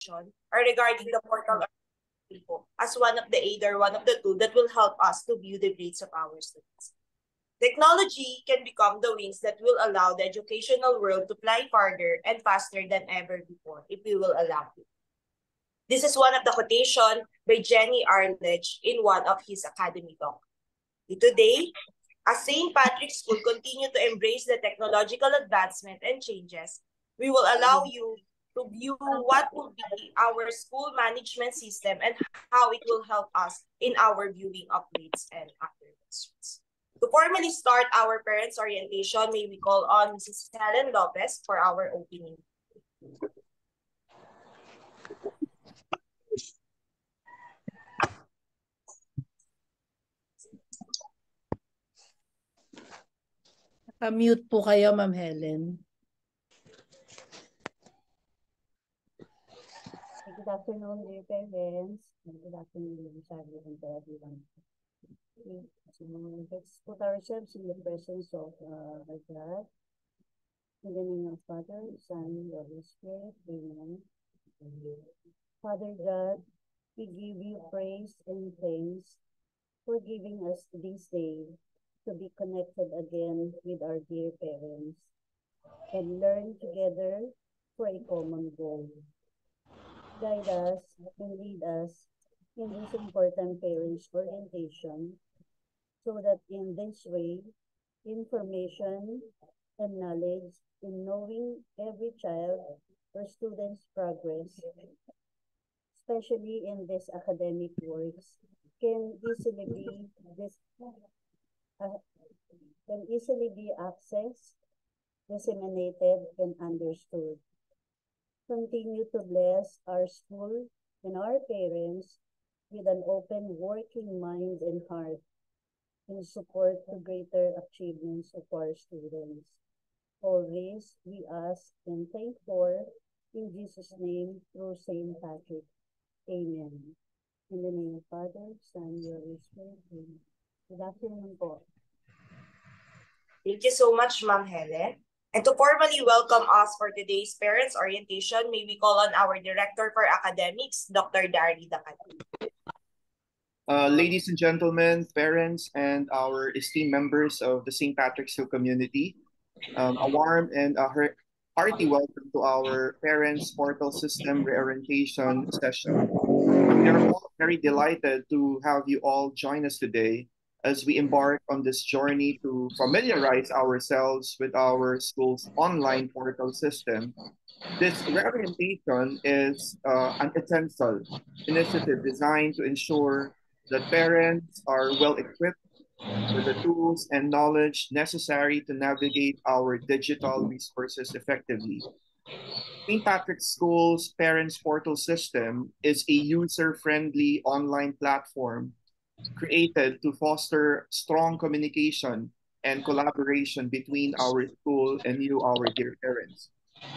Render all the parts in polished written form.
information or regarding the portal or info as one of the aid or one of the tools that will help us to view the grades of our students. Technology can become the wings that will allow the educational world to fly farther and faster than ever before if we will allow it. This is one of the quotation by Jenny Arledge in one of his academy talk. Today, as St. Patrick's School continue to embrace the technological advancement and changes, we will allow you to view what will be our school management system and how it will help us in our viewing of grades and other questions. To formally start our parents' orientation, may we call on Mrs. Helen Lopez for our opening. Mute po kayo, Ma'am Helen. Good afternoon, dear parents. Good afternoon, Charlie, and everyone. Let's put ourselves in the presence of our God. In the name of Father, Son, and Holy Spirit. Amen. Father God, we give you praise and thanks for giving us this day to be connected again with our dear parents and learn together for a common goal. Guide us and lead us in this important parents' orientation so that in this way, information and knowledge in knowing every child or student's progress, especially in this academic works, can easily be accessed, disseminated, and understood. Continue to bless our school and our parents with an open working mind and heart in support to greater achievements of our students. All this we ask and thank for in Jesus' name through St. Patrick. Amen. In the name of Father, Son, and Holy Spirit. Amen. Good afternoon po. Thank you so much, Ma'am Helen. And to formally welcome us for today's parents' orientation, may we call on our Director for Academics, Dr. Dari Dakati. Ladies and gentlemen, parents, and our esteemed members of the St. Patrick's School community, a warm and hearty welcome to our Parents Portal System Reorientation session. We are all very delighted to have you all join us today as we embark on this journey to familiarize ourselves with our school's online portal system. This reorientation is an essential initiative designed to ensure that parents are well equipped with the tools and knowledge necessary to navigate our digital resources effectively. St. Patrick's School's Parents Portal System is a user-friendly online platform created to foster strong communication and collaboration between our school and you, our dear parents.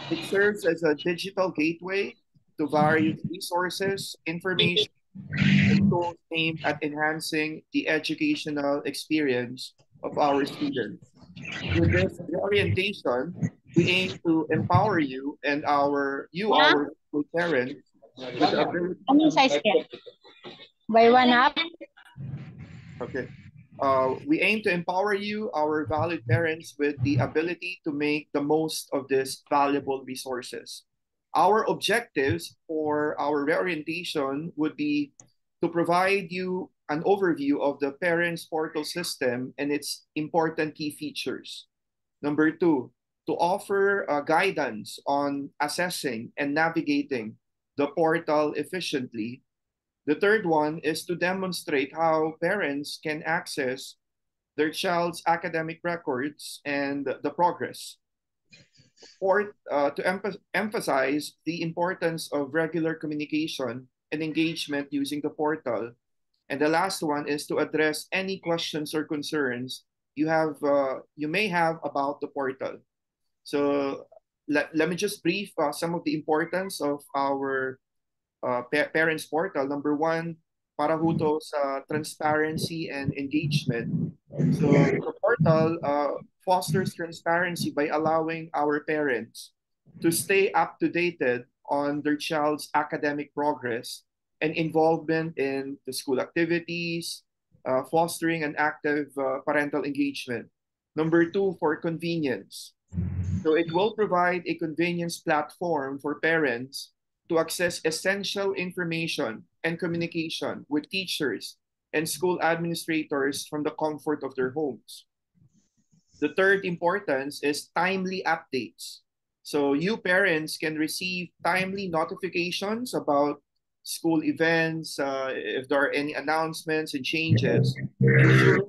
It serves as a digital gateway to various resources, information, and tools aimed at enhancing the educational experience of our students. With this orientation, we aim to empower you and our school parents with the ability. Anong size kaya? By one half? Okay. We aim to empower you, our valued parents, with the ability to make the most of these valuable resources. Our objectives for our reorientation would be to provide you an overview of the Parents Portal System and its important key features. Number 2, to offer guidance on assessing and navigating the portal efficiently. The third one is to demonstrate how parents can access their child's academic records and the progress. Fourth, to emphasize the importance of regular communication and engagement using the portal. And the last one is to address any questions or concerns you may have about the portal. So let me just brief some of the importance of our parents portal. Number 1, para ho to sa transparency and engagement. So the portal fosters transparency by allowing our parents to stay up to date on their child's academic progress and involvement in the school activities, fostering an active parental engagement. Number two, for convenience. So it will provide a convenience platform for parents to access essential information and communication with teachers and school administrators from the comfort of their homes. The third importance is timely updates. So you parents can receive timely notifications about school events, if there are any announcements and changes, ensuring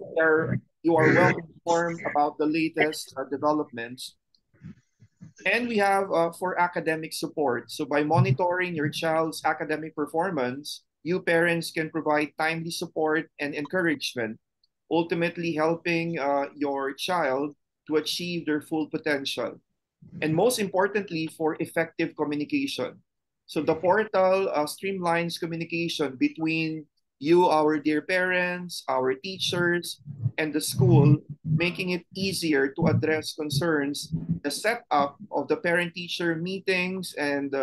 you are well informed about the latest developments. And we have for academic support. So by monitoring your child's academic performance, you parents can provide timely support and encouragement, ultimately helping your child to achieve their full potential. And most importantly, for effective communication. So the portal streamlines communication between you, our dear parents, our teachers, and the school, making it easier to address concerns, the setup of the parent-teacher meetings, and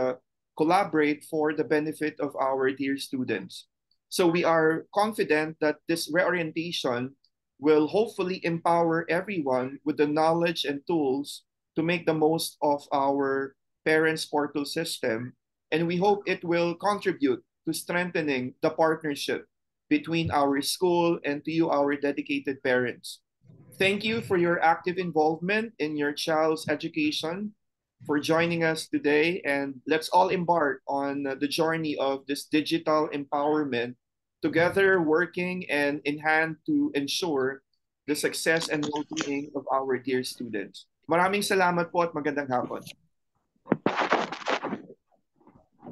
collaborate for the benefit of our dear students. So we are confident that this reorientation will hopefully empower everyone with the knowledge and tools to make the most of our parents portal system. And we hope it will contribute to strengthening the partnership between our school and to you, our dedicated parents. Thank you for your active involvement in your child's education, for joining us today, and let's all embark on the journey of this digital empowerment, together working and in hand to ensure the success and well-being of our dear students. Maraming salamat po at magandang hapon.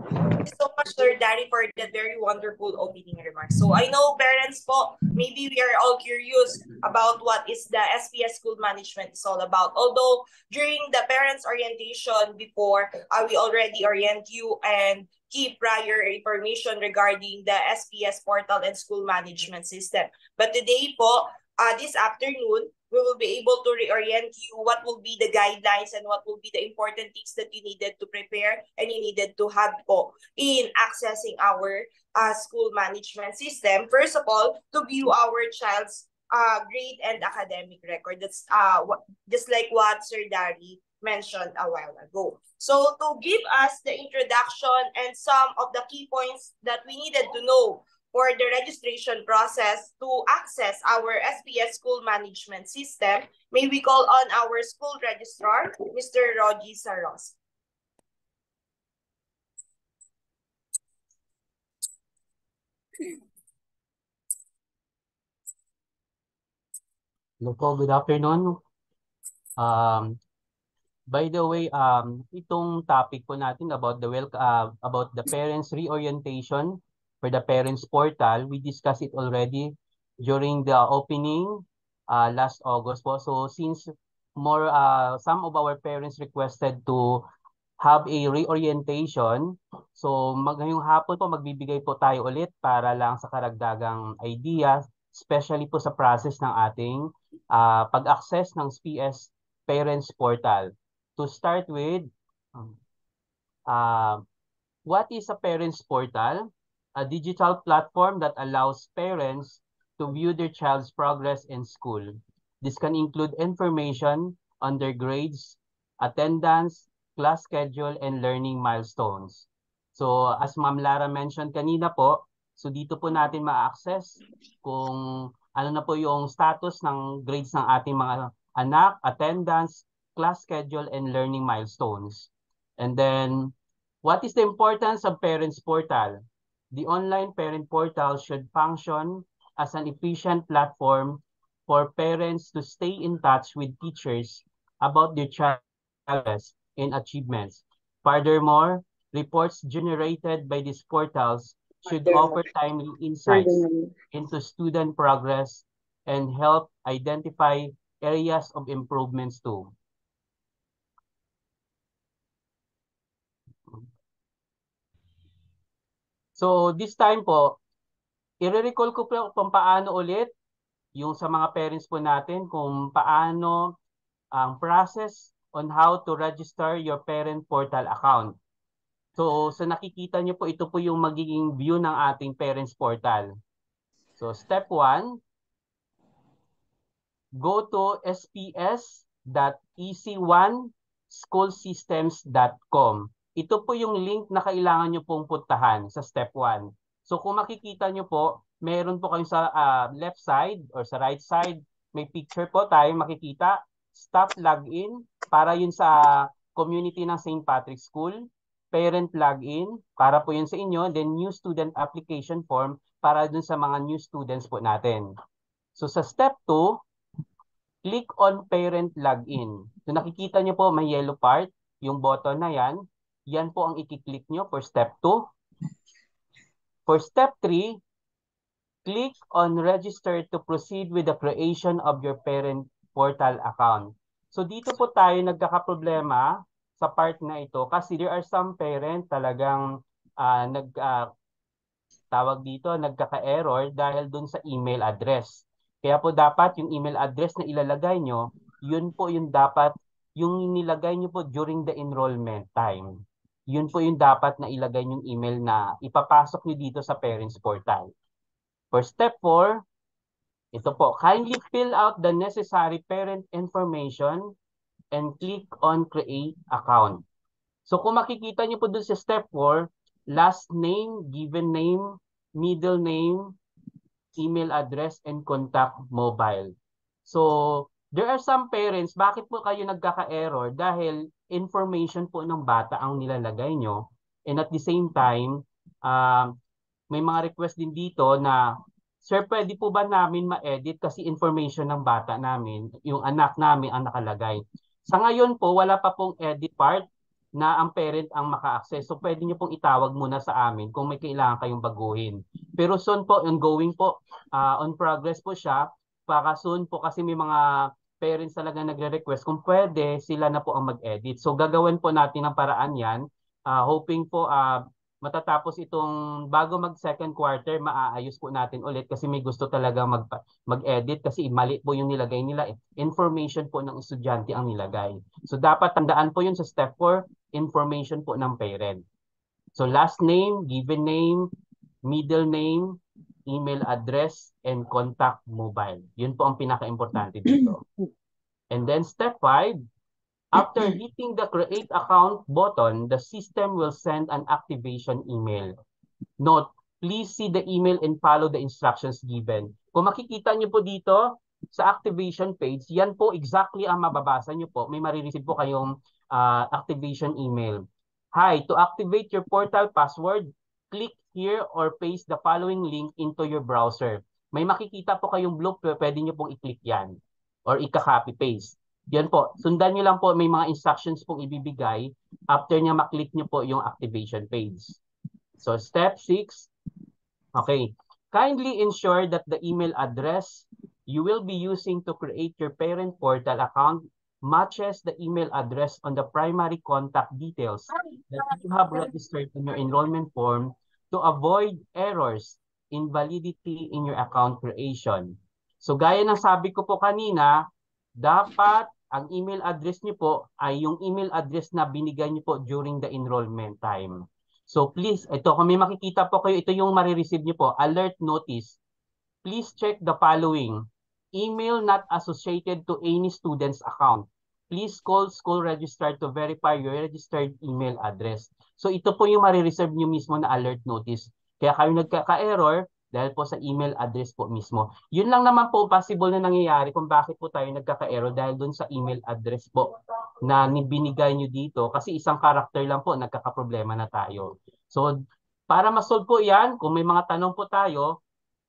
Thank you so much, Sir Danny, for that very wonderful opening remarks. So I know parents po, maybe we are all curious about what is the SPS school management is all about. Although during the parents orientation before, we already orient you and give prior information regarding the SPS portal and school management system. But today po, this afternoon, we will be able to reorient you what will be the guidelines and what will be the important things that you needed to prepare and you needed to have po in accessing our school management system. First of all, to view our child's grade and academic record. That's just like what Sir Dari mentioned a while ago. So to give us the introduction and some of the key points that we needed to know for the registration process to access our SPS school management system, may we call on our school registrar, Mr. Rogie Saros. Hello po, good afternoon. By the way, itong topic po natin about the parents reorientation for the parents portal, we discussed it already during the opening last August po. So since some of our parents requested to have a reorientation, so ngayong hapon po magbibigay po tayo ulit para lang sa karagdagang idea, especially po sa process ng ating pag-access ng SPS parents portal. To start with, what is a parents portal? A digital platform that allows parents to view their child's progress in school. This can include information on their grades, attendance, class schedule, and learning milestones. So as Ma'am Lara mentioned kanina po, so dito po natin ma-access kung ano na po yung status ng grades ng ating mga anak, attendance, class schedule, and learning milestones. And then, what is the importance of parents portal? The online parent portal should function as an efficient platform for parents to stay in touch with teachers about their child's progress and achievements. Furthermore, reports generated by these portals should offer timely insights into student progress and help identify areas of improvements too. So this time po, i-recall ko po kung paano ulit yung sa mga parents po natin kung paano ang process on how to register your parent portal account. So, sa nakikita nyo po, ito po yung magiging view ng ating parents portal. So, step 1, go to sps.ec1schoolsystems.com. Ito po yung link na kailangan nyo pong puntahan sa step 1. So, kung makikita nyo po, meron po kayo sa left side or sa right side, may picture po tayo makikita, staff login, para yun sa community ng St. Patrick's School. Parent login, para po yun sa inyo. Then new student application form, para dun sa mga new students po natin. So sa step 2, click on parent login. So nakikita nyo po may yellow part, yung button na yan. Yan po ang i-click nyo for step 2. For step 3, click on register to proceed with the creation of your parent portal account. So dito po tayo nagkakaproblema sa part na ito kasi there are some parent talagang tawag dito, nagkaka-error dahil dun sa email address. Kaya po dapat yung email address na ilalagay nyo, yun po yung dapat, yung nilagay nyo po during the enrollment time. Yun po yung dapat na ilagay yung email na ipapasok nyo dito sa parents portal. For step 4, ito po, kindly fill out the necessary parent information and click on create account. So kung makikita niyo po dun sa step 4, last name, given name, middle name, email address, and contact mobile. So there are some parents, bakit po kayo nagkaka-error? Dahil information po ng bata ang nilalagay nyo. And at the same time, may mga request din dito na, Sir, pwede po ba namin ma-edit kasi information ng bata namin, yung anak namin ang nakalagay. Sa ngayon po, wala pa pong edit part na ang parent ang maka-access. So pwede nyo pong itawag muna sa amin kung may kailangan kayong baguhin. Pero soon po, ongoing po, on progress po siya. Baka soon po kasi may mga parents talaga nagre-request kung pwede sila na po ang mag-edit. So gagawin po natin ang paraan yan. Hoping po matatapos itong bago mag second quarter, maaayos po natin ulit kasi may gusto talaga mag-edit kasi mali po yung nilagay nila. Information po ng estudyante ang nilagay. So dapat tandaan po yun sa step 4, information po ng parent. So last name, given name, middle name, email address, and contact mobile. Yun po ang pinaka-importante dito. And then step 5, after hitting the create account button, the system will send an activation email. Note, please see the email and follow the instructions given. Kung makikita nyo po dito sa activation page, yan po exactly ang mababasa nyo po. May marireceive po kayong activation email. Hi, to activate your portal password, click here or paste the following link into your browser. May makikita po kayong blue, pwede nyo pong i-click yan or ika-copy paste. Yan po, sundan nyo lang po, may mga instructions pong ibibigay after niya maklik nyo po yung activation page. So step 6, okay. Kindly ensure that the email address you will be using to create your parent portal account matches the email address on the primary contact details that you have registered in your enrollment form to avoid errors, invalidity in your account creation. So gaya ng sabi ko po kanina, dapat ang email address niyo po ay yung email address na binigay niyo po during the enrollment time. So please, ito kung may makikita po kayo, ito yung marireceive niyo po, alert notice. Please check the following. Email not associated to any student's account. Please call school registrar to verify your registered email address. So ito po yung marireserve niyo mismo na alert notice. Kaya kayo nagkaka-error, dahil po sa email address po mismo. Yun lang naman po possible na nangyayari kung bakit po tayo nagkaka-error dahil dun sa email address po na binigay nyo dito kasi isang character lang po nagkakaproblema na tayo. So para ma-solve po yan, kung may mga tanong po tayo,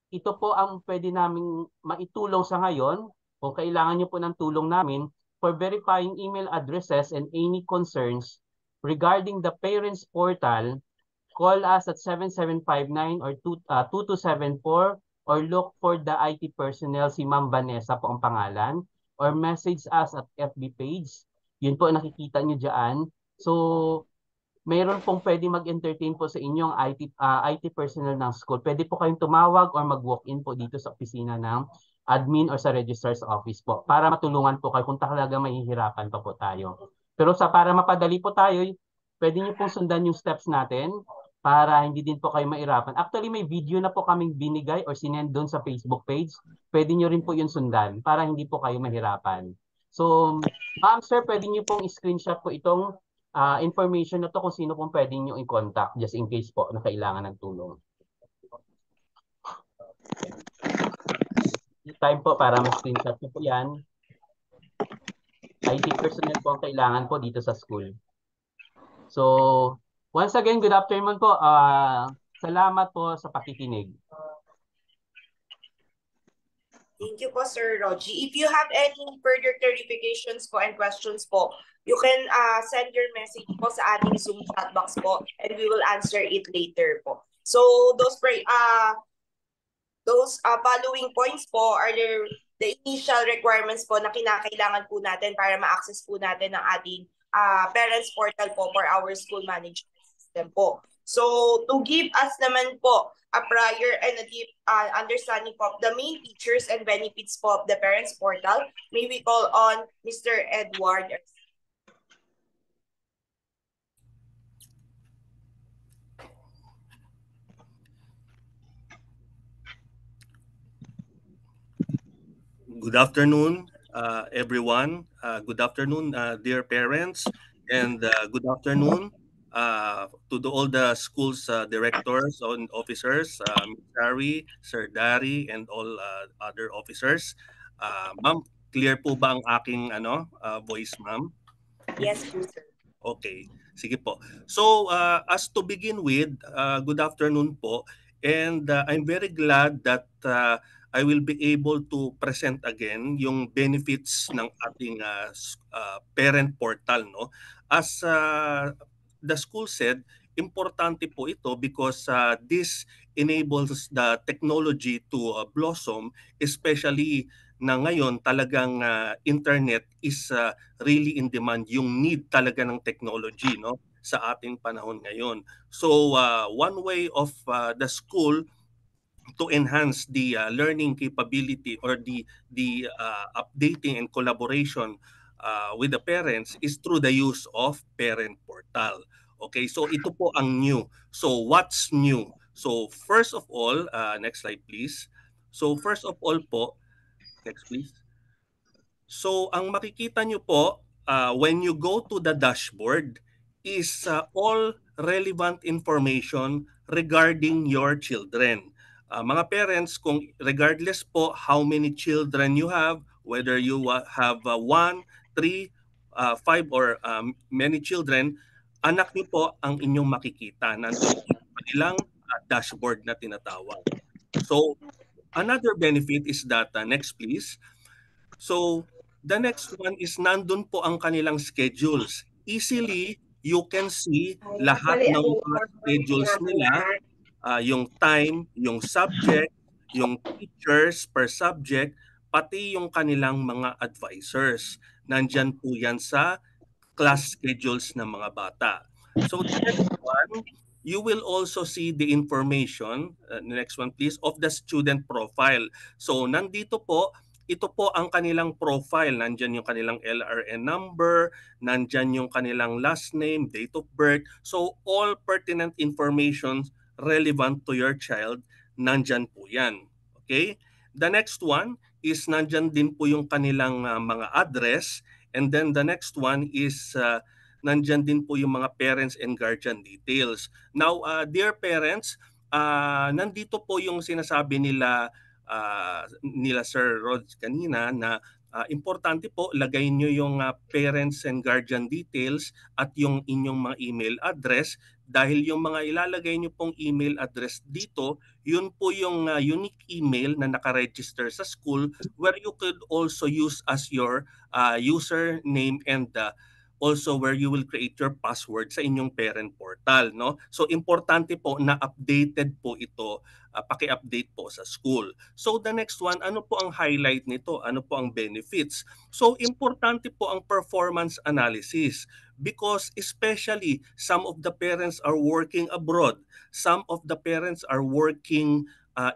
ito po ang pwede namin maitulong sa ngayon kung kailangan nyo po ng tulong namin for verifying email addresses and any concerns regarding the parents portal. Call us at 7759 or 2274 or look for the IT personnel, si Ma'am Vanessa po ang pangalan, or message us at FB page. Yun po nakikita nyo dyan. So, mayroon pong pwede mag-entertain po sa inyong IT personnel ng school. Pwede po kayong tumawag or mag-walk-in po dito sa opisina ng admin or sa registrar's office po para matulungan po kayo kung talaga mahihirapan pa po tayo. Pero para mapadali po tayo, pwede nyo pong sundan yung steps natin para hindi din po kayo mahirapan. Actually, may video na po kaming binigay or sinend doon sa Facebook page. Pwede nyo rin po yun sundan para hindi po kayo mahirapan. So, ma'am, sir, pwede nyo pong screenshot po itong information na to kung sino pong pwede nyo i-contact just in case po na kailangan ng tulong. Time po para ma-screenshot nyo po yan. IT personnel po ang kailangan po dito sa school. So, once again, good afternoon po. Salamat po sa pakikinig. Thank you po, Sir Rogie. If you have any further clarifications po and questions po, you can send your message po sa ating Zoom chat box po and we will answer it later po. So, those following points po are the initial requirements po na kinakailangan po natin para ma-access po natin ang ating parents portal po for our school management system po. So, to give us naman po a prior and a deep understanding po of the main features and benefits po of the parents portal, may we call on Mr. Edward. Good afternoon, everyone. Good afternoon, dear parents, and good afternoon to all the school's directors and officers, Ms. Dari, Sir Dari, and all other officers. Ma'am, clear po ba ang aking voice, ma'am? Yes, sir. Okay, sige po. So, as to begin with, good afternoon po. And I'm very glad that I will be able to present again yung benefits ng ating parent portal, no? As the school said, importante po ito because this enables the technology to blossom, especially na ngayon talagang internet is really in demand, yung need talaga ng technology, no, sa ating panahon ngayon. So one way of the school to enhance the learning capability or the updating and collaboration with the parents is through the use of parent portal. Okay, so ito po ang new. So what's new? So first of all, next slide please. So first of all po, next please. So ang makikita nyo po when you go to the dashboard is all relevant information regarding your children. Mga parents, kung regardless po how many children you have, whether you have 1, 3, 5 or many children, anak niyo po ang inyong makikita. Nandun po yung kanilang dashboard na tinatawag. So another benefit is that, next please. So the next one is nandun po ang kanilang schedules. Easily, you can see lahat ng mga schedules nila, yung time, yung subject, yung teachers per subject, pati yung kanilang mga advisors. Nandyan po yan sa class schedules ng mga bata. So the next one, you will also see the information, next one please, of the student profile. So nandito po, ito po ang kanilang profile. Nandyan yung kanilang LRN number, nandyan yung kanilang last name, date of birth. So all pertinent information relevant to your child, nandyan po yan. Okay? The next one is nandyan din po yung kanilang mga address. And then the next one is nandyan din po yung mga parents and guardian details. Now, dear parents, nandito po yung sinasabi nila Sir Rod kanina na importante po lagay nyo yung parents and guardian details at yung inyong mga email address dahil yung mga ilalagay nyo pong email address dito, yun po yung unique email na nakaregister sa school where you could also use as your username and also where you will create your password sa inyong parent portal, no? So importante po na updated po ito, paki-update po sa school. So the next one, ano po ang highlight nito? Ano po ang benefits? So importante po ang performance analysis because especially some of the parents are working abroad, some of the parents are working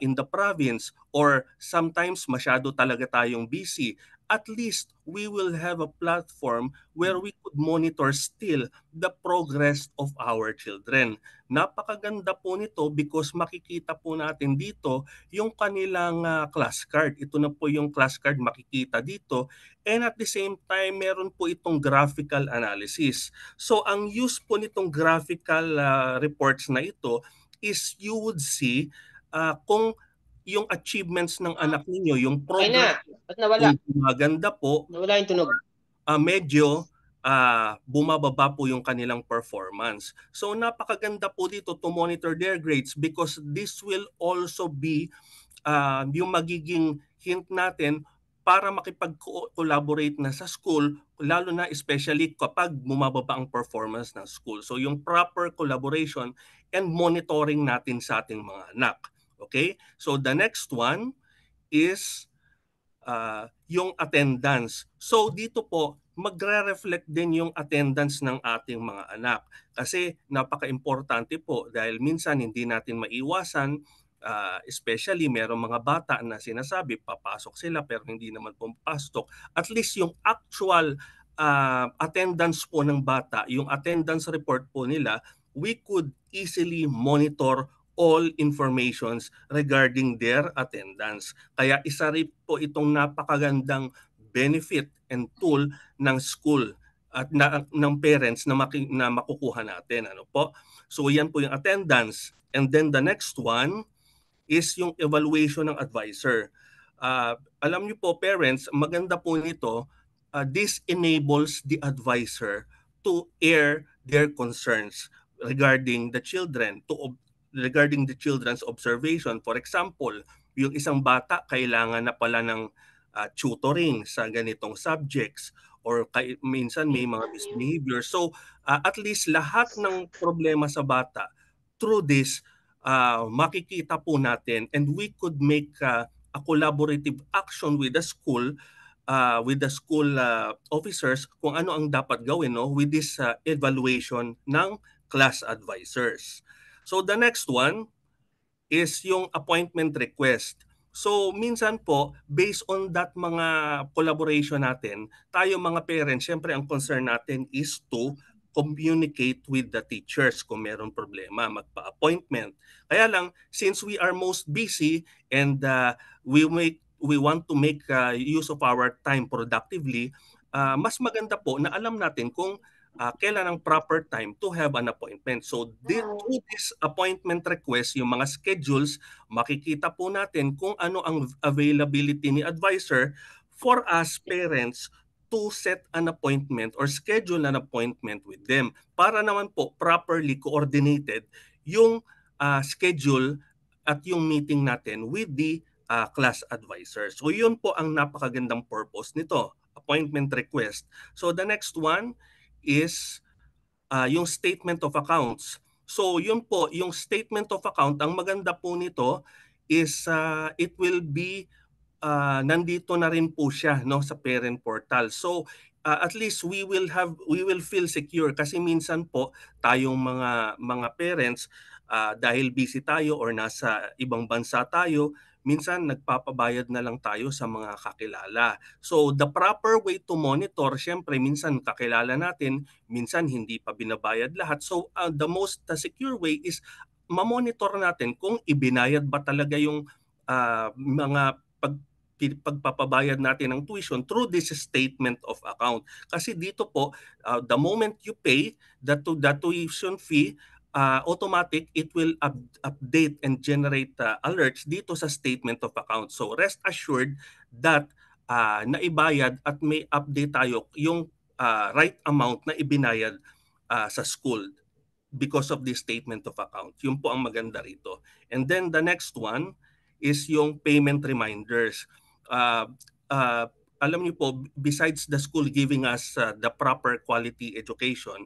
in the province or sometimes masyado talaga tayong busy at least we will have a platform where we could monitor still the progress of our children. Napakaganda po nito because makikita po natin dito yung kanilang class card. Ito na po yung class card makikita dito. And at the same time, meron po itong graphical analysis. So ang use po nitong graphical reports na ito is you would see kung yung achievements ng anak ninyo, yung Okay na. progress, Ba't nawala? kung maganda po, Nawala yung tunog. medyo bumababa po yung kanilang performance. So napakaganda po dito to monitor their grades because this will also be yung magiging hint natin para makipag-collaborate na sa school, lalo na especially kapag bumababa ang performance ng school. So yung proper collaboration and monitoring natin sa ating mga anak. Okay? So the next one is yung attendance. So dito po, magre-reflect din yung attendance ng ating mga anak. Kasi napaka-importante po dahil minsan hindi natin maiwasan, especially merong mga bata na sinasabi papasok sila pero hindi naman pumapasok. At least yung actual attendance po ng bata, yung attendance report po nila, we could easily monitor all informations regarding their attendance. Kaya isa rin po itong napakagandang benefit and tool ng school at ng parents na makukuha natin. Ano po? So yan po yung attendance. And then the next one is yung evaluation ng advisor. Alam niyo po parents, maganda po nito, this enables the advisor to air their concerns regarding the children's observation. For example, yung isang bata kailangan na pala ng tutoring sa ganitong subjects or minsan may mga misbehavior. So at least lahat ng problema sa bata through this makikita po natin and we could make a collaborative action with the school officers kung ano ang dapat gawin with this evaluation ng class advisors. So the next one is yung appointment request. So minsan po, based on that mga collaboration natin, tayo mga parents, syempre ang concern natin is to communicate with the teachers kung meron problema, magpa-appointment. Kaya lang, since we are most busy and we want to make use of our time productively, mas maganda po na alam natin kung kailan ang proper time to have an appointment. So through this appointment request, yung mga schedules, makikita po natin kung ano ang availability ni advisor for us parents to set an appointment or schedule an appointment with them para naman po properly coordinated yung schedule at yung meeting natin with the class advisor. So yun po ang napakagandang purpose nito, appointment request. So the next one is yung statement of accounts. So yun po, yung statement of account, ang maganda po nito is it will be nandito na rin po siya sa parent portal. So at least we will feel secure kasi minsan po tayong mga parents dahil busy tayo or nasa ibang bansa tayo, minsan nagpapabayad na lang tayo sa mga kakilala. So the proper way to monitor, syempre minsan kakilala natin, minsan hindi pa binabayad lahat. So the most secure way is mamonitor natin kung ibinayad ba talaga yung mga pagpapabayad natin ng tuition through this statement of account. Kasi dito po, the moment you pay the tuition fee, automatic it will update and generate alerts dito sa statement of account. So rest assured that naibayad at may update tayo yung right amount na ibinayad sa school because of this statement of account. Yun po ang maganda rito. And then the next one is yung payment reminders. Alam niyo po, besides the school giving us the proper quality education,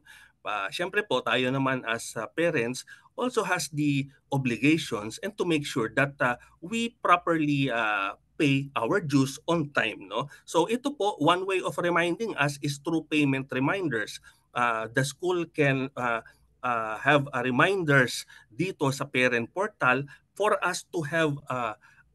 syempre po tayo naman as parents also has the obligations and to make sure that we properly pay our dues on time. So ito po, one way of reminding us is through payment reminders. The school can have reminders dito sa parent portal for us to have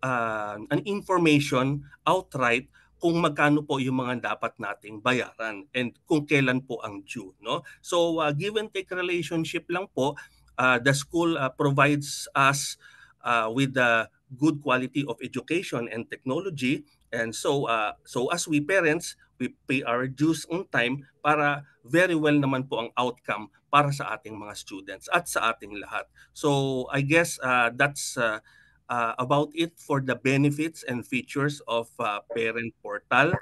an information outright kung magkano po yung mga dapat nating bayaran and kung kailan po ang due, no? So give and take relationship lang po. The school provides us with the good quality of education and technology, and so as we parents, we pay our dues on time para very well naman po ang outcome para sa ating mga students at sa ating lahat. So I guess that's about it for the benefits and features of Parent Portal,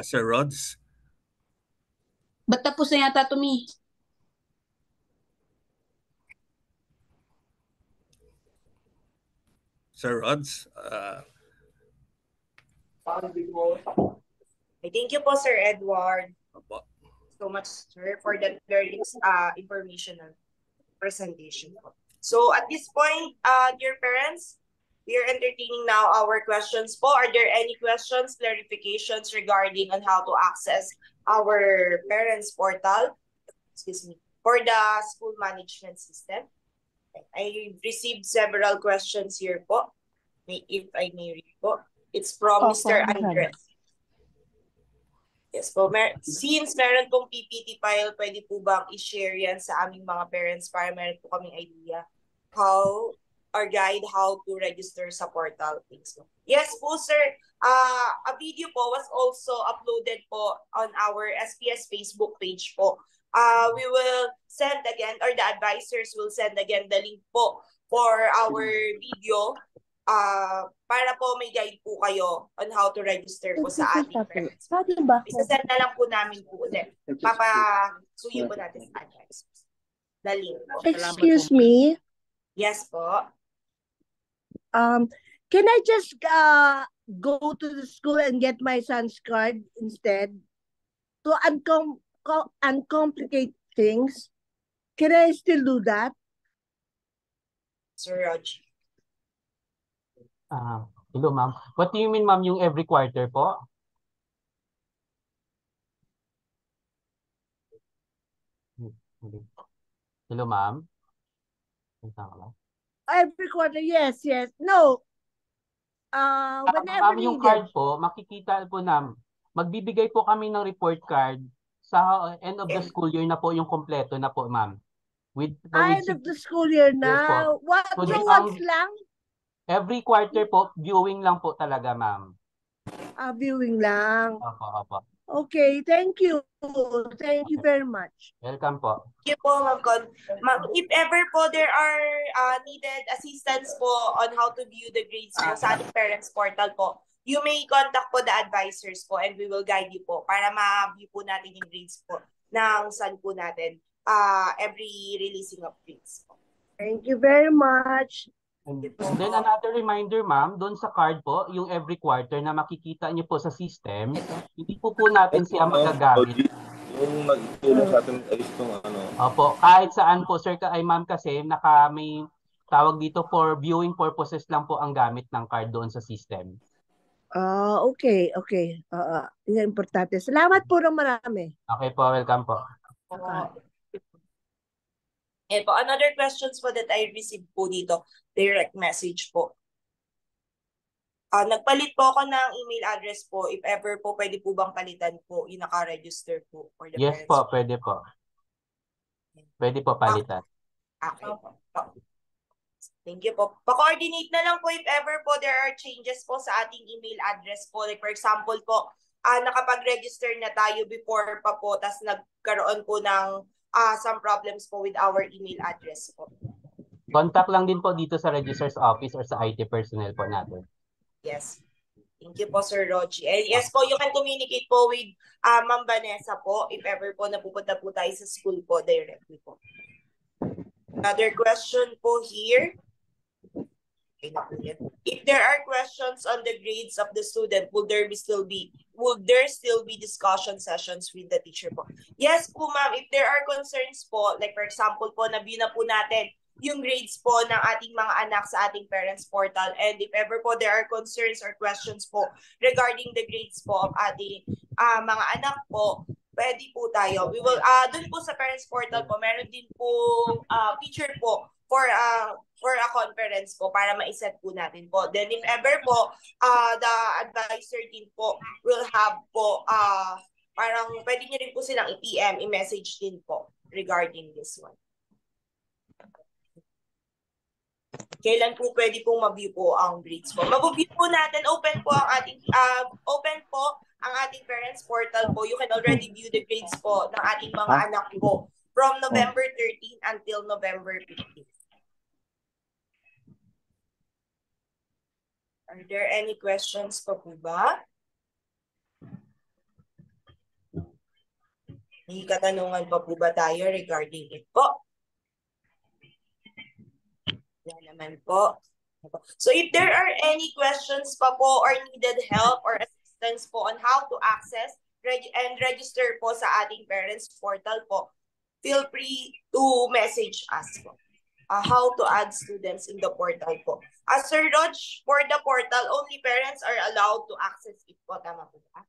Sir Rods. Ba't tapos na yata to, Mi? Sir Rods, Thank you po, Sir Edward. opo. So much, sir, for that very informational presentation. So at this point, dear parents, we are entertaining now our questions po. Are there any questions, clarifications regarding on how to access our parents portal? Excuse me, for the school management system? I received several questions here po. If I may read po. It's from Mr. Andres. Yes po. Since meron pong PPT file, pwede po bang i-share yan sa aming mga parents para meron po kaming idea how or guide how to register sa portal. Thanks po. Yes po, sir. A video po was also uploaded po on our SPS Facebook page po. We will send again, or the advisors will send again the link po for our video para po may guide po kayo on how to register po sa ating parents. Isasend na lang po namin po ulit. Papasuyo po natin sa advisors. The link po. Excuse me. Yes po. Can I just go to the school and get my son's card instead to uncomplicate things? Can I still do that? Sir Roger. Hello, ma'am. What do you mean, ma'am, yung every quarter po? Hello, ma'am. Every quarter, yes. No. Whenever ma'am, yung needed. card po, makikita po na magbibigay po kami ng report card sa end of the school year na po yung kompleto na po, ma'am. End of the school year na? What? So, What's lang? Every quarter po, viewing lang po talaga, ma'am. Viewing lang. Opo. Okay, thank you. Thank you very much. Welcome po. Thank you po, ma'am. If ever po there are needed assistance po on how to view the grades po sa ating parents portal po, you may contact po the advisors po and we will guide you po para ma-view po natin yung grades po ng son po natin every releasing of grades po. Thank you very much. And then another reminder, ma'am, doon sa card po, yung every quarter na makikita niyo po sa system, hindi po natin siya magagamit. Yung nagtulong sa atin ay itong Opo, kahit saan po, sir, ay ma'am kasi may tawag dito for viewing purposes lang po ang gamit ng card doon sa system. Okay. Yan importante. Salamat po ng marami. Okay po, welcome po. And po, another questions po that I received po dito, direct message po. Nagpalit po ako ng email address po. If ever po, pwede po bang palitan po yung naka-register po for the Yes parents? po, pwede po. Pwede po palitan. Okay po. Thank you po. Pa-coordinate na lang po if ever po there are changes po sa ating email address po. Like for example po, nakapag-register na tayo before pa po, tas nagkaroon po ng some problems po with our email address po. Contact lang din po dito sa registrar's office or sa IT personnel po natin. Yes. Thank you po, Sir Rochi. And yes po, you can communicate po with Ma'am Vanessa po if ever po napupunta po tayo sa school po directly po. Another question po here. If there are questions on the grades of the student, will there still be discussion sessions with the teacher po? Yes po, ma'am. If there are concerns po, like for example po, na-view na po natin yung grades po ng ating mga anak sa ating parents portal, and if ever po there are concerns or questions po regarding the grades po of ating mga anak po, pwede po tayo. We will, dun po sa parents portal po, meron din po feature po for for a conference po para ma-set po natin po. Then if ever po, the advisor din po will have po, parang pwede nyo rin po silang i-PM, i-message din po regarding this one. Kailan po pwede pong ma-view po ang grades po? Mag-view po natin, open po ang ating parents portal po. You can already view the grades po ng ating mga anak po from November 13 until November 15. Are there any questions pa po ba? May katanungan pa po ba tayo regarding it po? Yan naman po. So if there are any questions pa po or needed help or assistance po on how to access and register po sa ating parents portal po, feel free to message us po. How to add students in the portal po. Sir Rog, for the portal, only parents are allowed to access it po. Tama po ba?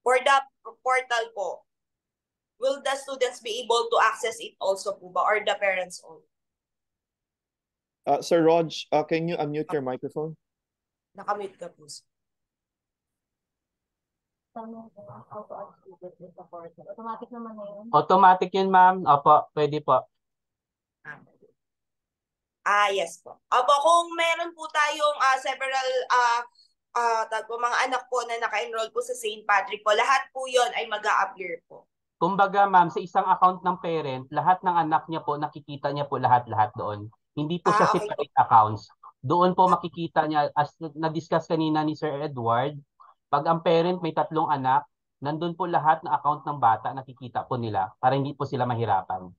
For the portal po, will the students be able to access it also po ba, or the parents only? Sir Rog, can you unmute your microphone? Nakamute ka po. Automatic naman na yun. Automatic yun, ma'am. Opo, pwede po. Yes po. Opo, kung meron po tayong several mga anak po na naka-enroll po sa St. Patrick po, lahat po yon ay mag-a-appear po. Kumbaga, ma'am, sa isang account ng parent, lahat ng anak niya po, nakikita niya po lahat-lahat doon. Hindi po siya Okay. separate accounts. Doon po makikita niya, as na-discuss kanina ni Sir Edward, pag ang parent may 3 anak, nandun po lahat ng account ng bata, nakikita po nila para hindi po sila mahirapan.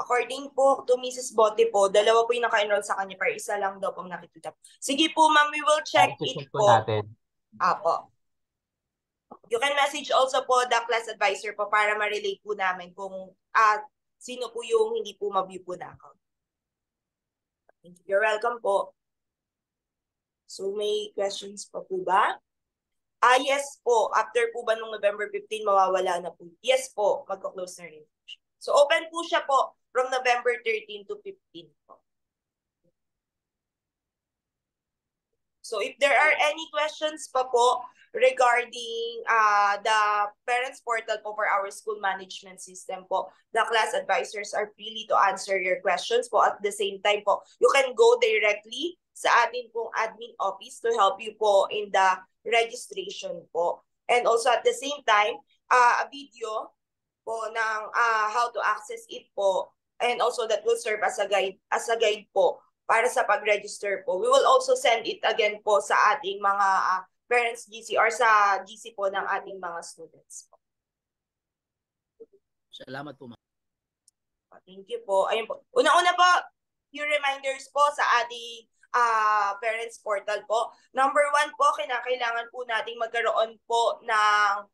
According po to Mrs. Bote po, 2 po yung naka-enroll sa kanya, pero 1 lang daw pong nakikita. Sige po, ma'am, we will check it Check po po. natin. Apo. You can message also po the class advisor po para ma-relate po namin kung sino po yung hindi po ma-view po na account. You're welcome po. So may questions pa po ba? Yes po. After po ba nung November 15, mawawala na po? Yes po. Magko-close na rin. So open po siya po from November 13 to 15 po. So if there are any questions pa po regarding the parents portal po for our school management system po, the class advisors are freely to answer your questions po. At the same time po, you can go directly sa atin pong admin office to help you po in the registration po. And also at the same time, a video po ng how to access it po, and also that will serve as a guide po para sa pag-register po. We will also send it again po sa ating mga parents GC or sa GC po ng ating mga students po. Salamat po, ma'am. Thank you po. Ayun po. Una-una po, few reminders po sa ating parents portal po. Number 1 po, kailangan po nating magkaroon po ng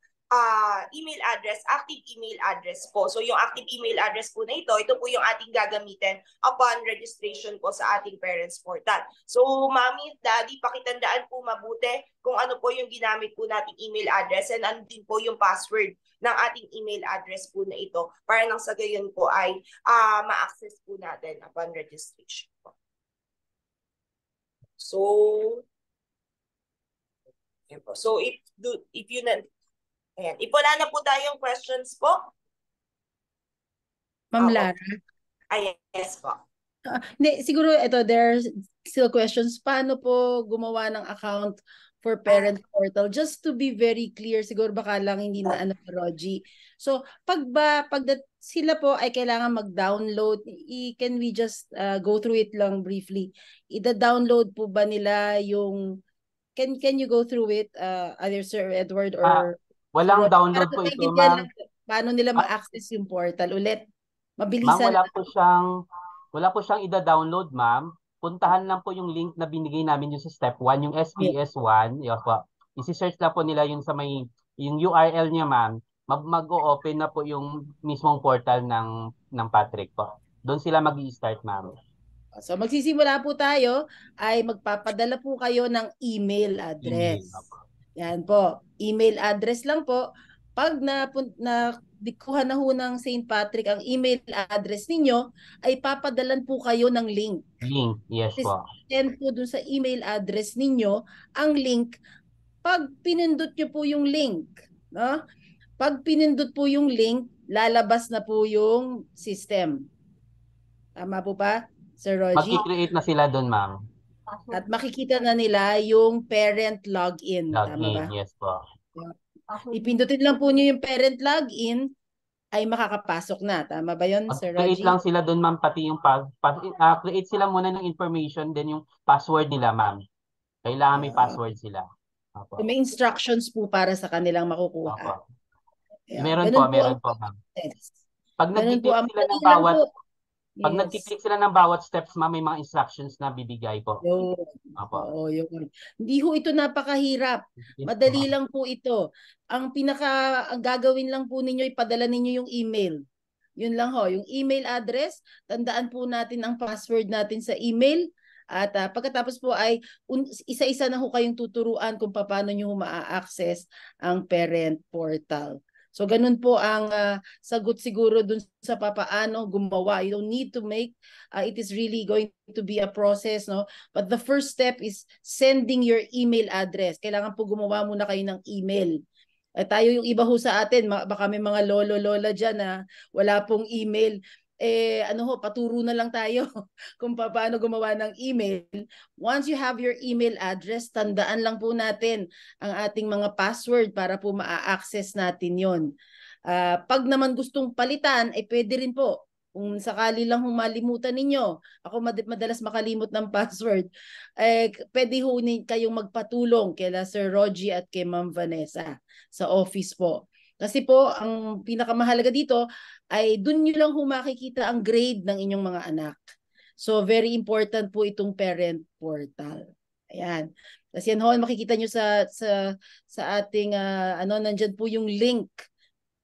email address, active email address po. So yung active email address po na ito po yung ating gagamitin upon registration po sa ating parents portal. So mami, daddy, pakitandaan po mabuti kung ano po yung ginamit po nating email address, and ano din po yung password ng ating email address po na ito para nang sa gayon po ay ma-access po natin upon registration po. So if you na ayan. Wala na po tayong questions po. Ma'am Lara? Yes po. Siguro there's still questions. Paano po gumawa ng account for parent portal? Just to be very clear, siguro baka lang hindi na Rogie. So, pag sila po ay kailangan mag-download, can we just go through it lang briefly? Ida-download po ba nila yung, can you go through it, either Sir Edward or... Walang download po ito, ma'am. Paano nila ma-access yung portal ulit? Mabilisan. Ma'am, wala po siyang ida-download, ma'am. Puntahan lang po yung link na binigay namin yung sa step 1, yung SPS1. Yun po. Isi-search lang po nila yun sa yung URL niya, ma'am. Mag-o-open na po yung mismong portal ng Patrick po. Doon sila mag-i-start, ma'am. So magsisimula po tayo ay magpapadala po kayo ng email address. Yan po. Email address lang po. Pag dikuha na ho ng St. Patrick ang email address ninyo, ay papadalan po kayo ng link. Link, yes po. Send po dun sa email address ninyo ang link. Pag pinindot nyo po yung link, no? Pag pinindot po yung link, lalabas na po yung system. Tama po ba, Sir Rogie? Mag-create na sila doon, ma'am. At makikita na nila yung parent login. Tama ba? Login, yes po. Ipindutin lang po nyo yung parent login, ay makakapasok na. Tama ba yun, Sir Create Rogie? lang sila doon, ma'am, pati yung create sila muna ng information, then yung password nila, ma'am. Kailangan may password sila. Opo. May instructions po para sa kanilang makukuha. Opo. Yeah. Meron po, ma'am. Pag nag-click sila ng bawat pag nag-click sila ng bawat steps, ma'am, may mga instructions na bibigay po. Opo. Oo, yun. Hindi ho ito napakahirap. Madali lang po ito. Ang gagawin lang po ninyo, ipadala ninyo yung email. Yun lang ho, yung email address, tandaan po natin ang password natin sa email. At pagkatapos po ay isa-isa na ho kayong tuturuan kung paano nyo ma-access ang parent portal. So ganun po ang sagot siguro dun sa papaano gumawa. You don't need to make, it is really going to be a process, no? But the first step is sending your email address. Kailangan po gumawa muna kayo ng email. Tayo yung iba ho sa atin, baka may mga lolo-lola dyan na wala pong email. Paturo na lang tayo kung paano gumawa ng email. Once you have your email address, tandaan lang po natin ang ating mga password para po ma-access natin yon. Pag naman gustong palitan, ay pwede rin po. Kung sakali lang humalimutan ninyo, ako madalas makalimot ng password, pwede ho kayong magpatulong kila Sir Rogie at kay Ma'am Vanessa sa office po. Kasi po, ang pinakamahalaga dito ay dun nyo lang makikita ang grade ng inyong mga anak. So, very important po itong parent portal. Ayan. Kasi yan ho, makikita nyo sa ating, nandyan po yung link.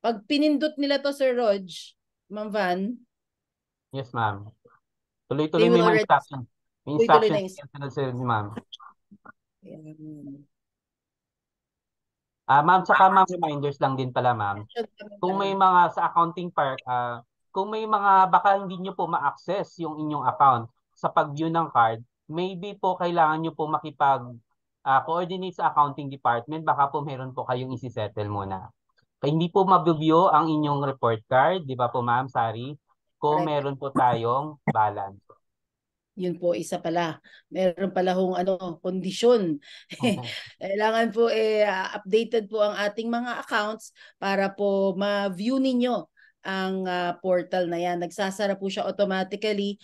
Pag pinindot nila to, Sir Rog, Ma'am Van. Yes, ma'am. Tuloy-tuloy may mga instructions. May instructions, ma'am. Ayan. Ma'am, tsaka ma'am, reminders lang din pala, ma'am. Kung may mga sa accounting part, kung may mga baka hindi nyo po ma-access yung inyong account sa pag-view ng card, maybe po kailangan nyo po makipag-coordinate sa accounting department, baka po meron po kayong isi-settle muna. Kaya hindi po ma-view ang inyong report card, di ba po ma'am, Sari? Kung meron po tayong balance. Yun po, isa pala. Meron pala hong kondisyon. Kailangan po updated po ang ating mga accounts para po ma-view ninyo ang portal na yan. Nagsasara po siya automatically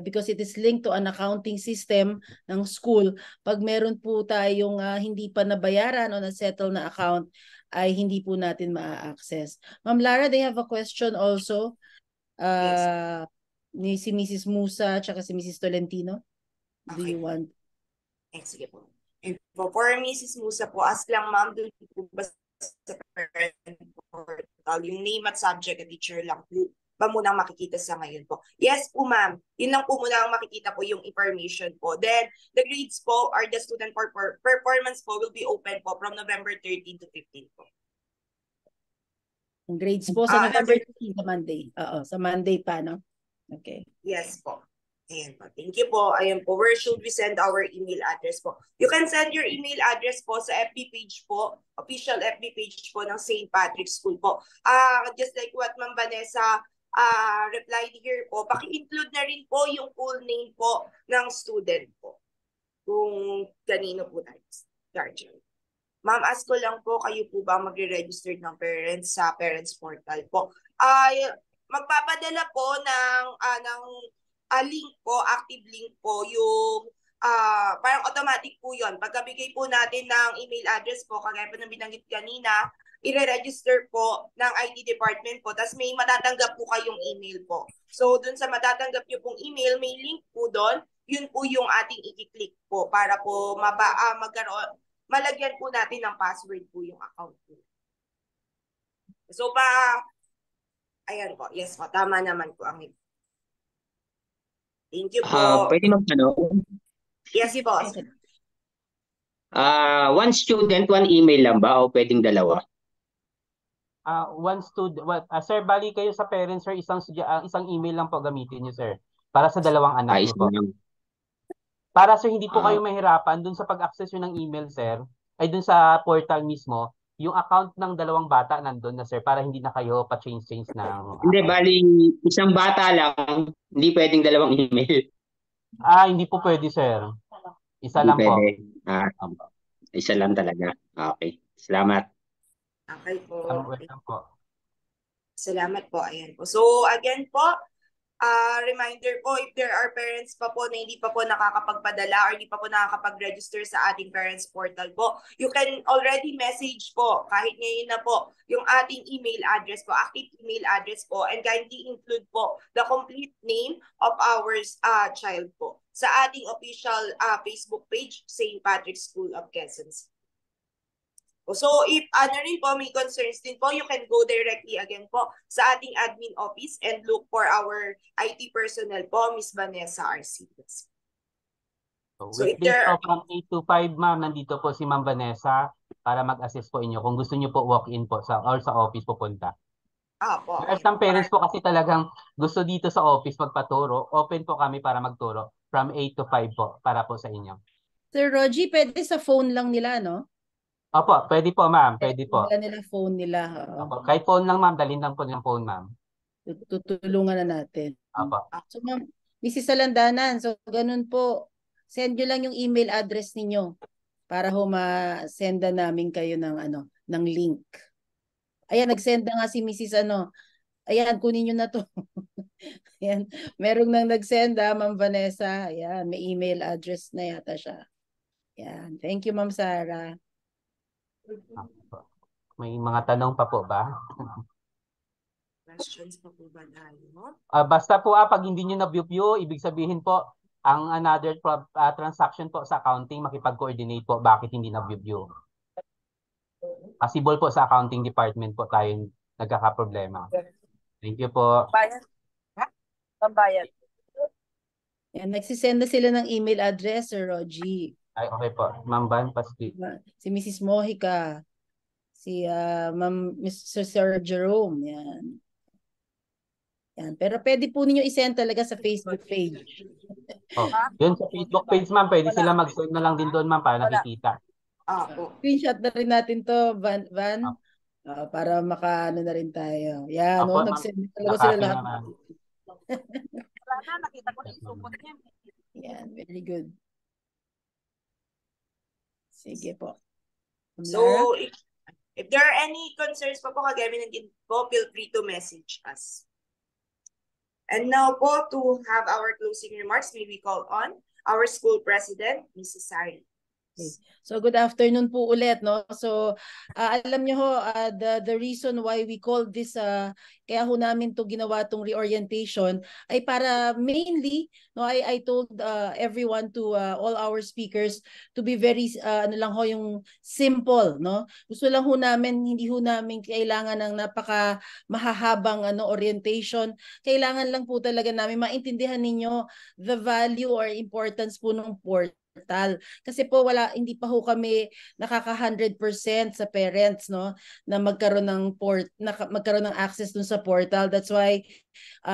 because it is linked to an accounting system ng school. Pag meron po tayong hindi pa nabayaran o na-settle na account, ay hindi po natin ma-access. Ma'am Lara, they have a question also. Yes. Ni si Mrs. Musa at si Mrs. Tolentino. Do you want? Sige po. And for Mrs. Musa po, ask lang ma'am, doon po ba sa parent portal, yung name at subject at teacher lang ba munang makikita sa ngayon po? Yes po ma'am. Yun lang po muna ang makikita po yung information po. Then, the grades po or the student performance po will be open po from November 13 to 15 po. Ang grades po sa November 13 sa Monday. Sa Monday pa, no? Okay. Yes po. Ayan po. Thank you po. Ayan po. Where should we send our email address po? You can send your email address po sa FB page po. Official FB page po ng St. Patrick's School po. Just like what Ma'am Vanessa replied here po, paki-include na rin po yung full name po ng student po. Kung kanino po tayo charger. Ma'am, ask ko lang po, kayo po ba magre-register ng parents sa parents portal po? Magpapadala po ng link po, active link po, yung parang automatic po yun. Pagkabigay po natin ng email address po, kagaya po ng binanggit kanina, i-register po ng IT department po, tapos may matatanggap po kayong email po. So, dun sa matatanggap nyo pong email, may link po doon, yun po yung ating i-click po para po malagyan po natin ng password po yung account po. So, ayan po. Yes po. Tama naman po ang ito. Thank you po. Pwede magtanong? Yes po. One student, one email lang ba o pwedeng dalawa? one student, sir, bali kayo sa parents, sir, isang email lang po gamitin niyo, sir. Para sa dalawang anak niyo po. Para sir, hindi po kayo mahirapan dun sa pag-access nyo ng email, sir, ay dun sa portal mismo, yung account ng dalawang bata nandun na, sir, para hindi na kayo pa-change ng... Hindi, bali, isang bata lang, hindi pwedeng dalawang email. Hindi po pwede, sir. Isa Hindi lang po. pwede. Isa lang talaga. Okay. Salamat. Okay po. Welcome po. Salamat po. Ayan po. So, again po, reminder po, if there are parents pa po na hindi pa po nakakapagpadala or hindi pa po nakakapag-register sa ating parents portal po, you can already message po kahit ngayon na po yung ating email address po, active email address po, and kindly include po the complete name of our child po sa ating official Facebook page, St. Patrick's School of Quezon City. So if rin po, may concerns din po, you can go directly again po sa ating admin office and look for our IT personnel po, Ms. Vanessa Arcides. So if there are... From 8 to 5, ma'am, nandito po si Ma'am Vanessa para mag-assist po inyo. Kung gusto niyo po walk-in po sa office pupunta. Po. There are some parents po kasi talagang gusto dito sa office magpaturo. Open po kami para magturo from 8 to 5 po para po sa inyo. Sir Rogie, pwede sa phone lang nila, no? Opo, pwede po, ma'am. Pwede po. Nila phone nila. Opo. Kahit phone lang, ma'am. Dalhin lang po ng phone, ma'am. Tutulungan na natin. Opo. So, ma'am, Mrs. Salandanan, so ganun po, send nyo lang yung email address ninyo para ma-senda namin kayo ng ng link. Ayan, nagsenda nga si Mrs. Ayan, kunin nyo na to. Ayan, merong nang nagsenda, Ma'am Vanessa. Ayan, may email address na yata siya. Ayan, thank you, Ma'am Sarah. May mga tanong pa po ba? Questions pa po ba tayo? Basta po pag hindi nyo na-view, ibig sabihin po, ang another transaction po sa accounting, makipag-coordinate po bakit hindi na-view. Possible po sa accounting department po tayo nagkakaproblema. Thank you po. Pambayad. Yan, nagsisend na sila ng email address, Sir Rogie. Ay, okay po. Ma'am Van, paski. Si Mrs. Mojica. Si Mr. Sir Jerome. Yan. Yan. Pero pwede po ninyo isend talaga sa Facebook page. Yun sa Facebook page, ma'am. Pwede sila mag-send na lang din doon, ma'am, para nakikita. Screenshot na rin natin to, Van. Para makaano na rin tayo. Yan, nag-send talaga sila lahat. Nakita ko na supot niya. Yan, very good. Sige po. So, if there are any concerns pa po, kagami ng po, feel free to message us. And now po, to have our closing remarks, may we call on our school president, Mrs. Sari. Okay. So good afternoon po ulit, no? So alam niyo ho, the reason why we call this kaya ho namin to ginawa tong reorientation ay para mainly, no, I told everyone, to all our speakers, to be very lang ho, yung simple, no? Gusto lang ho namin, hindi ho namin kailangan ng napaka mahahabang orientation. Kailangan lang po talaga namin maintindihan ninyo the value or importance po ng portal. Kasi po hindi pa ho kami nakaka 100% sa parents, no, na magkaroon ng access dun sa portal. That's why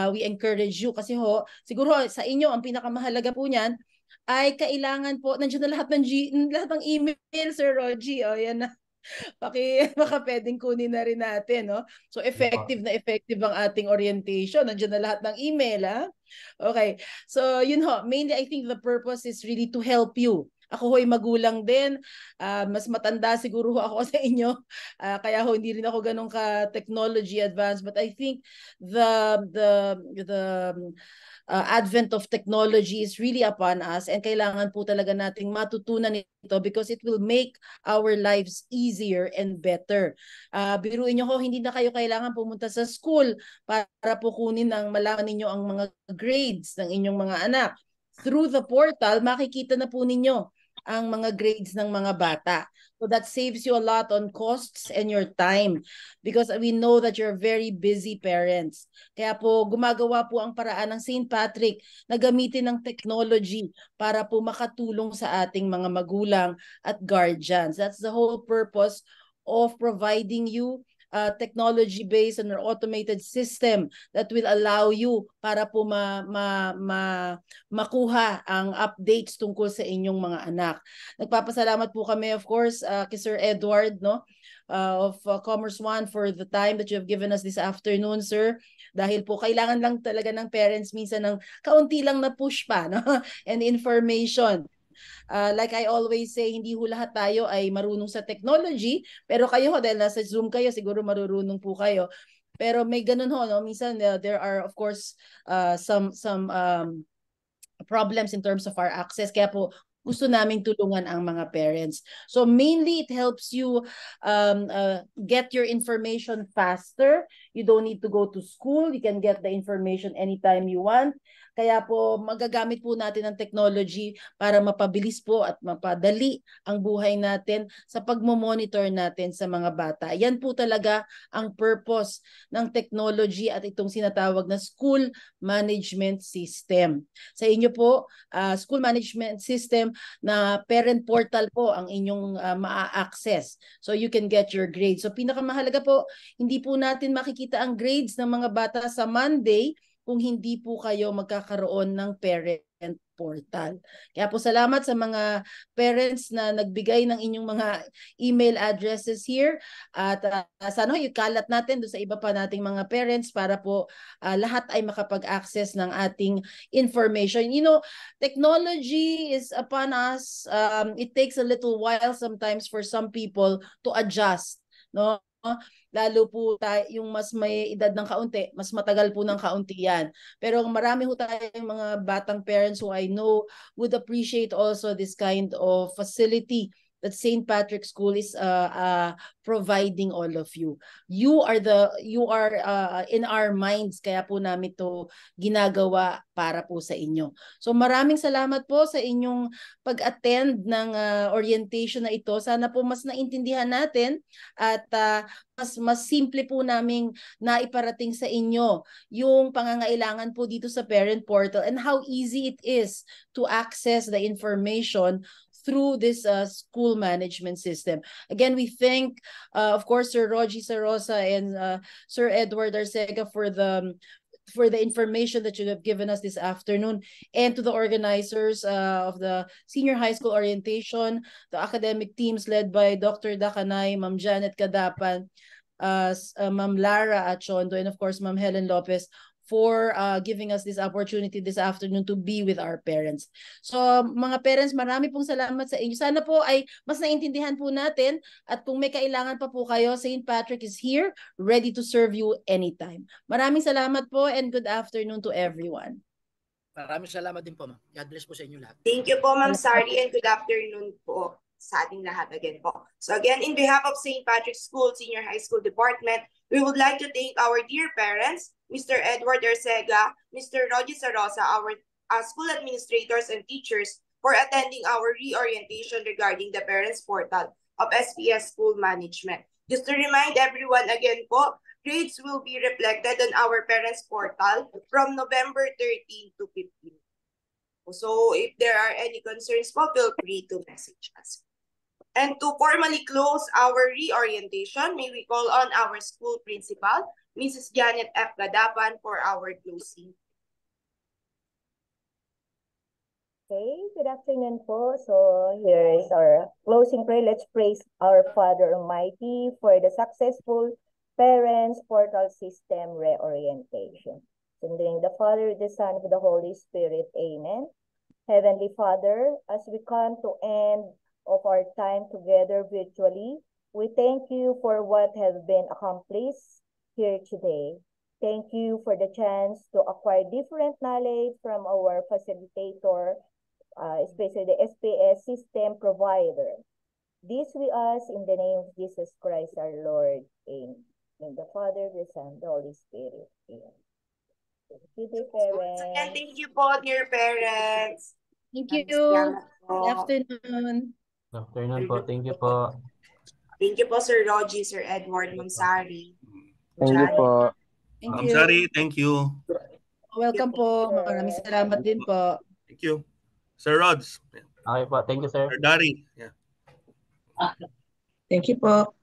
we encourage you, kasi ho siguro sa inyo ang pinakamahalaga po niyan ay kailangan po nandiyan na lahat ng email, Sir Rogie. Yan na. Baka pwedeng kunin na rin natin, no? So effective ang ating orientation. Nandiyan na lahat ng email, ha? Okay. So yun ho, mainly I think the purpose is really to help you. Ako ho'y magulang din. Mas matanda siguro ho ako sa inyo. Kaya ho hindi rin ako ganun ka technology advanced, but I think the advent of technology is really upon us, and kailangan po talaga nating matutunan ito because it will make our lives easier and better. Biruin nyo ho, hindi na kayo kailangan pumunta sa school para po kunin malaman ninyo ang mga grades ng inyong mga anak. Through the portal, makikita na po ninyo ang mga grades ng mga bata. So that saves you a lot on costs and your time, because we know that you're very busy parents. Kaya po gumagawa po ang paraan ng St. Patrick na gamitin ng technology para po makatulong sa ating mga magulang at guardians. That's the whole purpose of providing you technology-based and automated system that will allow you para po makuha ang updates tungkol sa inyong mga anak. Nagpapasalamat po kami, of course, kay Sir Edward, no, of Commerce One for the time that you have given us this afternoon, sir. Dahil po kailangan lang talaga ng parents minsan ng kaunti lang na push pa, no? And information. Like I always say, hindi ho lahat tayo ay marunong sa technology, pero kayo ho, dahil nasa Zoom kayo, siguro marunong po kayo. Pero may ganun ho, no? Minsan there are of course some problems in terms of our access. Kaya po gusto naming tulungan ang mga parents. So mainly it helps you get your information faster. You don't need to go to school. You can get the information anytime you want. Kaya po magagamit po natin ang technology para mapabilis po at mapadali ang buhay natin sa pagmo-monitor natin sa mga bata. Yan po talaga ang purpose ng technology at itong sinatawag na school management system. Sa inyo po, school management system na parent portal po ang inyong maa-access. So you can get your grades. So pinakamahalaga po, hindi po natin makikita ang grades ng mga bata sa Monday kung hindi po kayo magkakaroon ng parent portal. Kaya po salamat sa mga parents na nagbigay ng inyong mga email addresses here at sana ikalat natin doon sa iba pa nating mga parents para po lahat ay makapag-access ng ating information. You know, technology is upon us. It takes a little while sometimes for some people to adjust, no? Lalo po yung mas may edad ng kaunti, mas matagal po ng kaunti yan. Pero marami po tayong mga batang parents who I know would appreciate also this kind of facility that St. Patrick's School is providing all of you. You are in our minds, kaya po namin to ginagawa para po sa inyo. So maraming salamat po sa inyong pag-attend ng orientation na ito. Sana po mas naintindihan natin at mas simple po naming naiparating sa inyo yung pangangailangan po dito sa parent portal and how easy it is to access the information through this school management system. Again, we thank, of course, Sir Rogie Sarosa and Sir Edward Arcega for the information that you have given us this afternoon, and to the organizers of the senior high school orientation, the academic teams led by Dr. Dakanay, Ma'am Janet Kadapan, Ma'am Lara Achondo, and of course, Ma'am Helen Lopez, for giving us this opportunity this afternoon to be with our parents. So mga parents, marami pong salamat sa inyo. Sana po ay mas naintindihan po natin at kung may kailangan pa po kayo, St. Patrick is here, ready to serve you anytime. Maraming salamat po and good afternoon to everyone. Maraming salamat din po, ma'am. God bless po sa inyo lahat. Thank you po, Ma'am Sari, and good afternoon po sa ating lahat again po. So again, in behalf of St. Patrick's School Senior High School Department, we would like to thank our dear parents, Mr. Edward Arcega, Mr. Rogie Sarosa, our school administrators and teachers for attending our reorientation regarding the parents portal of SPS School Management. Just to remind everyone again po, grades will be reflected on our parents portal from November 13 to 15. So if there are any concerns po, feel free to message us. And to formally close our reorientation, may we call on our school principal, Mrs. Janet F. Gadapan, for our closing. Okay, good afternoon po. So here is our closing prayer. Let's praise our Father Almighty for the successful Parents Portal System reorientation. In the name of the Father, the Son, and the Holy Spirit. Amen. Heavenly Father, as we come to end of our time together virtually, we thank you for what has been accomplished here today. Thank you for the chance to acquire different knowledge from our facilitator, especially the SPS system provider. This we ask in the name of Jesus Christ our Lord. Amen. In the Father, the Son, the Holy Spirit. Amen. Thank you, dear parents. Again, thank you po, dear parents. Thank you. Good afternoon. Good afternoon po. Thank you po. Thank you po, Sir Rogie, Sir Edward, Ma'am Sari. Thank you po. Ma'am Sari, thank you. Welcome po. Maraming salamat din po. Thank you. Sir Rods. Okay po. Thank you, sir. Sir Dari. Yeah. Thank you po.